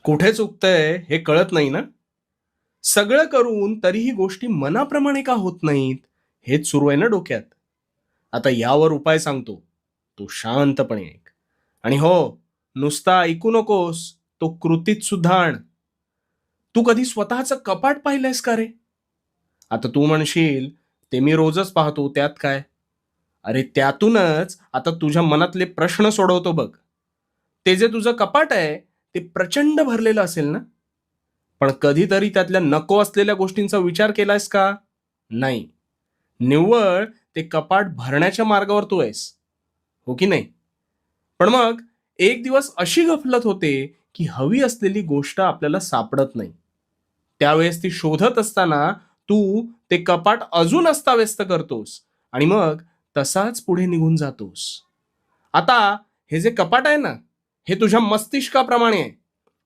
कुठे चुकतंय हे कळत नाही ना? सगळं करून तरीही गोष्टी मनाप्रमाणे का होत नाहीत? हेच सुरू आहे ना डोक्यात. आता यावर उपाय सांगतो. तू शांतपणे ऐक. आणि हो, नुसता ऐकू नकोस, तो कृतीत सुद्धा आण. तू कधी स्वतःचं कपाट पाहिलंयस का रे? आता तू म्हणशील, ते मी रोजच पाहतो, त्यात काय? अरे त्यातूनच आता तुझ्या मनातले प्रश्न सोडवतो बघ. ते जे तुझं कपाट आहे, ते प्रचंड भरलेलं असेल ना? पण कधीतरी त्यातल्या नको असलेल्या गोष्टींचा विचार केलायस का? नाही. निव्वळ ते कपाट भरण्याच्या मार्गावर तू आहेस. हो की नाही? पण मग एक दिवस अशी गफलत होते, की हवी असलेली गोष्ट आपल्याला सापडत नाही. त्यावेळेस ती शोधत असताना तू ते कपाट अजून अस्ताव्यस्त करतोस आणि मग तसाच पुढे निघून जातोस. आता हे जे कपाट आहे ना, हे तुझ्या मस्तिष्काप्रमाणे आहे.